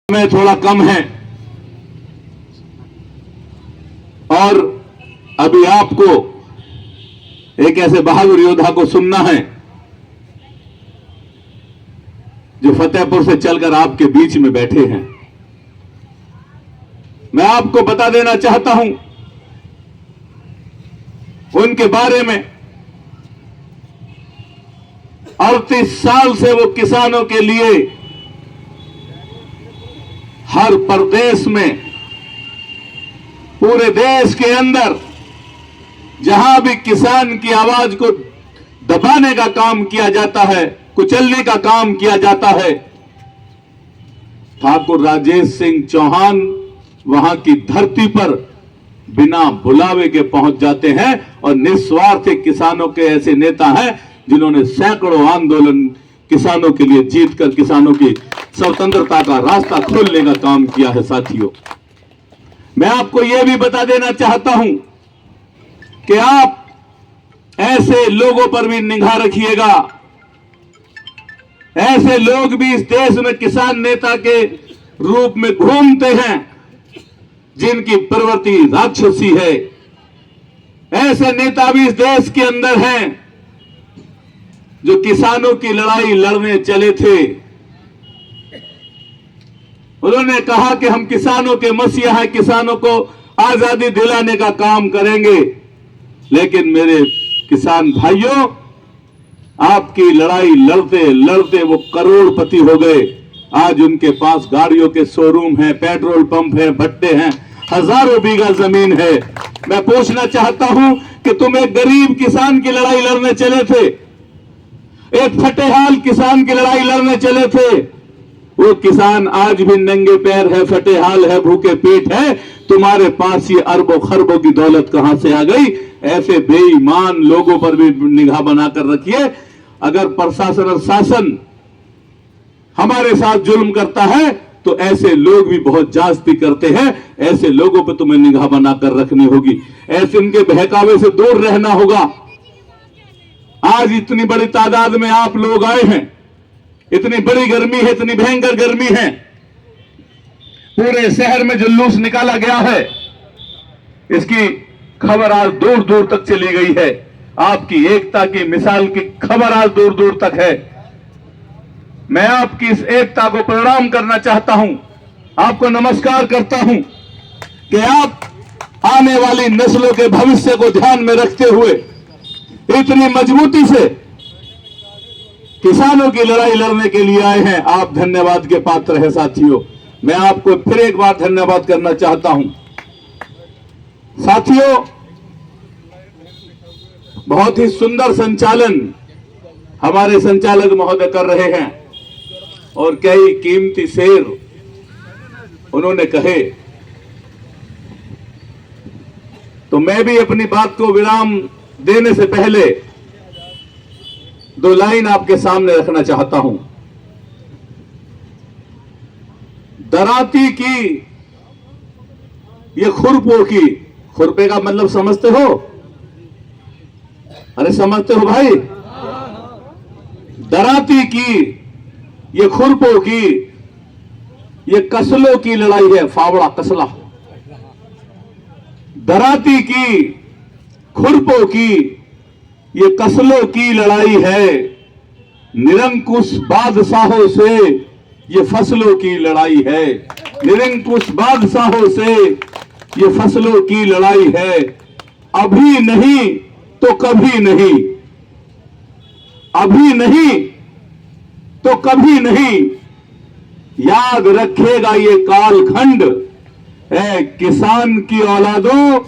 में थोड़ा कम है और अभी आपको एक ऐसे बहादुर योद्धा को सुनना है जो फतेहपुर से चलकर आपके बीच में बैठे हैं। मैं आपको बता देना चाहता हूं उनके बारे में। 38 साल से वो किसानों के लिए हर प्रदेश में, पूरे देश के अंदर जहां भी किसान की आवाज को दबाने का काम किया जाता है, कुचलने का काम किया जाता है, ठाकुर राजेश सिंह चौहान वहां की धरती पर बिना बुलावे के पहुंच जाते हैं और निस्वार्थ किसानों के ऐसे नेता हैं जिन्होंने सैकड़ों आंदोलन किसानों के लिए जीतकर किसानों की स्वतंत्रता का रास्ता खोलने का काम किया है। साथियों, मैं आपको यह भी बता देना चाहता हूं कि आप ऐसे लोगों पर भी निगाह रखिएगा। ऐसे लोग भी इस देश में किसान नेता के रूप में घूमते हैं जिनकी प्रवृत्ति राक्षसी है। ऐसे नेता भी इस देश के अंदर हैं जो किसानों की लड़ाई लड़ने चले थे। उन्होंने कहा कि हम किसानों के मसीहा हैं, किसानों को आजादी दिलाने का काम करेंगे। लेकिन मेरे किसान भाइयों, आपकी लड़ाई लड़ते लड़ते वो करोड़पति हो गए। आज उनके पास गाड़ियों के शोरूम हैं, पेट्रोल पंप है, भट्टे हैं, हजारों बीघा जमीन है। मैं पूछना चाहता हूं कि तुम एक गरीब किसान की लड़ाई लड़ने चले थे, एक फटेहाल किसान की लड़ाई लड़ने चले थे। वो किसान आज भी नंगे पैर है, फटेहाल है, भूखे पेट है। तुम्हारे पास ये अरबों खरबों की दौलत कहां से आ गई? ऐसे बेईमान लोगों पर भी निगाह बनाकर रखिए। अगर प्रशासन और शासन हमारे साथ जुल्म करता है तो ऐसे लोग भी बहुत जास्ती करते हैं। ऐसे लोगों पर तुम्हें निगाह बनाकर रखनी होगी, ऐसे उनके बहकावे से दूर रहना होगा। आज इतनी बड़ी तादाद में आप लोग आए हैं, इतनी बड़ी गर्मी है, इतनी भयंकर गर्मी है, पूरे शहर में जुलूस निकाला गया है। इसकी खबर आज दूर दूर तक चली गई है। आपकी एकता की मिसाल की खबर आज दूर दूर तक है। मैं आपकी इस एकता को प्रणाम करना चाहता हूं, आपको नमस्कार करता हूं कि आप आने वाली नस्लों के भविष्य को ध्यान में रखते हुए इतनी मजबूती से किसानों की लड़ाई लड़ने के लिए आए हैं। आप धन्यवाद के पात्र हैं। साथियों, मैं आपको फिर एक बार धन्यवाद करना चाहता हूं। साथियों, बहुत ही सुंदर संचालन हमारे संचालक महोदय कर रहे हैं और कई कीमती शेर उन्होंने कहे। तो मैं भी अपनी बात को विराम देने से पहले 2 लाइन आपके सामने रखना चाहता हूं। दराती की ये खुरपो की, खुरपे का मतलब समझते हो? अरे समझते हो भाई? दराती की ये खुरपो की ये कसलों की लड़ाई है। फावड़ा कसला। दराती की खुरपो की ये कसलों की लड़ाई है। निरंकुश बादशाहों से ये फसलों की लड़ाई है। निरंकुश बादशाहों से ये फसलों की लड़ाई है। अभी नहीं तो कभी नहीं, अभी नहीं तो कभी नहीं, याद रखेगा ये कालखंड है। किसान की औलादों,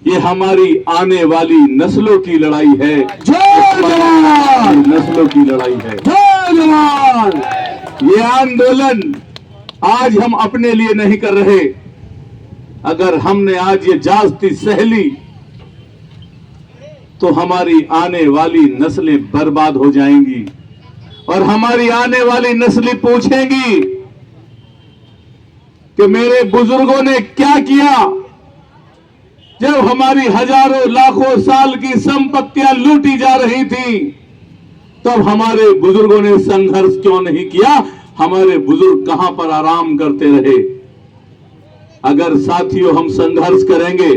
ये हमारी आने वाली नस्लों की लड़ाई है। जय जवान! नस्लों की लड़ाई है। जय जवान! ये आंदोलन आज हम अपने लिए नहीं कर रहे। अगर हमने आज ये जास्ती सह ली तो हमारी आने वाली नस्लें बर्बाद हो जाएंगी और हमारी आने वाली नस्लें पूछेंगी कि मेरे बुजुर्गों ने क्या किया जब हमारी हजारों लाखों साल की संपत्तियां लूटी जा रही थी। तब हमारे बुजुर्गों ने संघर्ष क्यों नहीं किया? हमारे बुजुर्ग कहां पर आराम करते रहे। अगर साथियों हम संघर्ष करेंगे,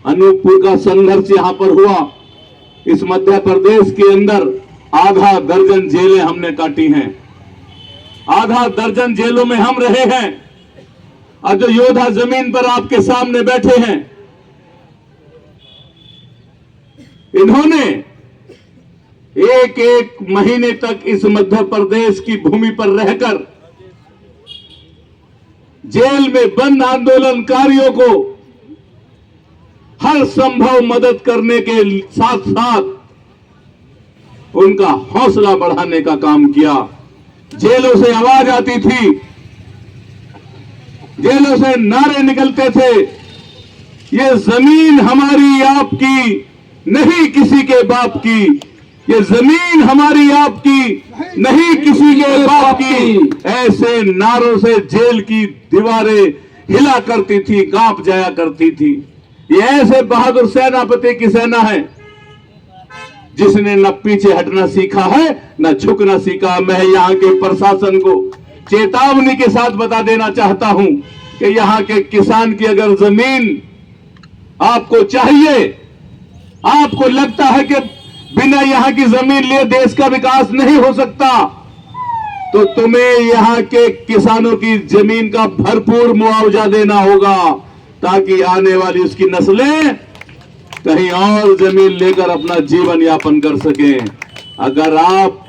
अनूपपुर का संघर्ष यहां पर हुआ, इस मध्य प्रदेश के अंदर आधा दर्जन जेलें हमने काटी हैं, आधा दर्जन जेलों में हम रहे हैं। और जो योद्धा जमीन पर आपके सामने बैठे हैं, इन्होंने एक एक महीने तक इस मध्य प्रदेश की भूमि पर रहकर जेल में बंद आंदोलनकारियों को हर संभव मदद करने के साथ साथ उनका हौसला बढ़ाने का काम किया। जेलों से आवाज आती थी, जेलों से नारे निकलते थे, ये जमीन हमारी आपकी नहीं किसी के बाप की, ये जमीन हमारी आपकी नहीं किसी के बाप की। ऐसे नारों से जेल की दीवारें हिला करती थी, कांप जाया करती थी। ये ऐसे बहादुर सेनापति की सेना है जिसने न पीछे हटना सीखा है न झुकना सीखा। मैं यहां के प्रशासन को चेतावनी के साथ बता देना चाहता हूं कि यहां के किसान की अगर जमीन आपको चाहिए, आपको लगता है कि बिना यहां की जमीन लिए देश का विकास नहीं हो सकता, तो तुम्हें यहां के किसानों की जमीन का भरपूर मुआवजा देना होगा, ताकि आने वाली उसकी नस्लें कहीं और जमीन लेकर अपना जीवन यापन कर सकें। अगर आप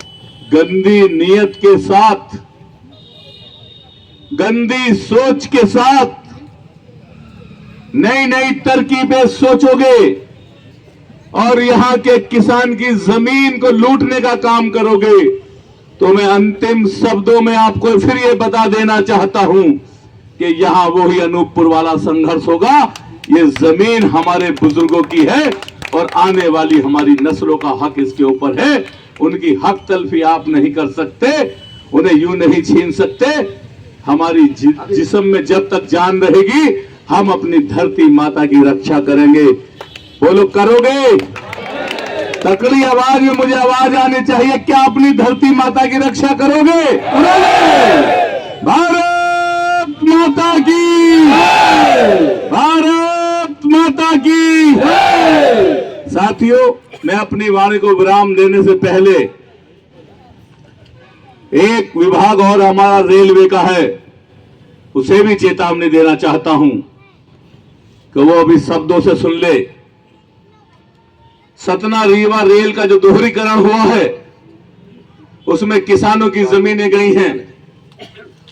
गंदी नीयत के साथ, गंदी सोच के साथ नई नई तरकीबें सोचोगे और यहां के किसान की जमीन को लूटने का काम करोगे, तो मैं अंतिम शब्दों में आपको फिर ये बता देना चाहता हूं कि यहां वही अनूपपुर वाला संघर्ष होगा। ये जमीन हमारे बुजुर्गों की है और आने वाली हमारी नस्लों का हक इसके ऊपर है। उनकी हक तलफी आप नहीं कर सकते, उन्हें यूं नहीं छीन सकते। हमारी जिस्म में जब तक जान रहेगी, हम अपनी धरती माता की रक्षा करेंगे। बोलो, करोगे? तकड़ी आवाज में मुझे आवाज आनी चाहिए, क्या अपनी धरती माता की रक्षा करोगे? भारत माता की, भारत माता की। साथियों, मैं अपनी वाणी को विराम देने से पहले एक विभाग और हमारा रेलवे का है, उसे भी चेतावनी देना चाहता हूं कि वो अभी शब्दों से सुन ले। सतना रीवा रेल का जो दोहरीकरण हुआ है, उसमें किसानों की जमीनें गई हैं।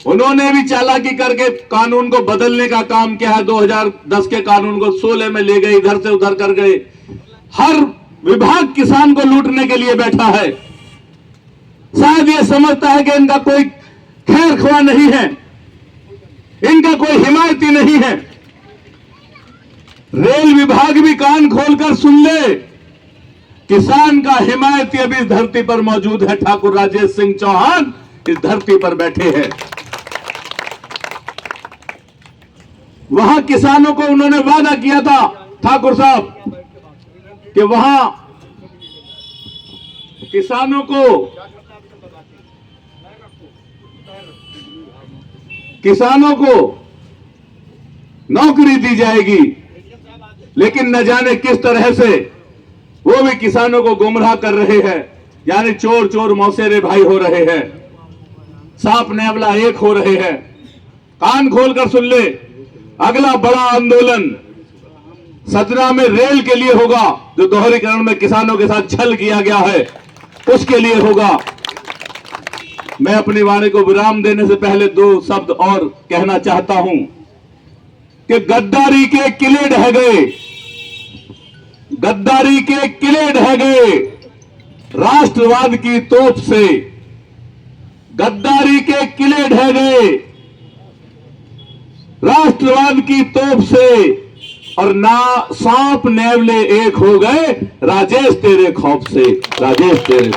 उन्होंने भी चालाकी करके कानून को बदलने का काम किया है। 2010 के कानून को 16 में ले गए, इधर से उधर कर गए। हर विभाग किसान को लूटने के लिए बैठा है। शायद ये समझता है कि इनका कोई खैर ख्वाह नहीं है, इनका कोई हिमायती नहीं है। रेल विभाग भी कान खोलकर सुन ले, किसान का हिमायती अभी इस धरती पर मौजूद है। ठाकुर राजेश सिंह चौहान इस धरती पर बैठे हैं। वहां किसानों को उन्होंने वादा किया था, ठाकुर साहब, कि वहां किसानों को नौकरी दी जाएगी, लेकिन न जाने किस तरह से वो भी किसानों को गुमराह कर रहे हैं। यानी चोर चोर मौसेरे भाई हो रहे हैं, सांप नेवला एक हो रहे हैं। कान खोलकर सुन ले, अगला बड़ा आंदोलन सतना में रेल के लिए होगा, जो दोहरीकरण में किसानों के साथ छल किया गया है, उसके लिए होगा। मैं अपनी वाणी को विराम देने से पहले 2 शब्द और कहना चाहता हूं कि गद्दारी के किले ढह गए, गद्दारी के किले ढह गए राष्ट्रवाद की तोप से, गद्दारी के किले ढह गए राष्ट्रवाद की तोप से, और ना सांप नेवले एक हो गए राजेश तेरे खौफ से। राजेश तेरे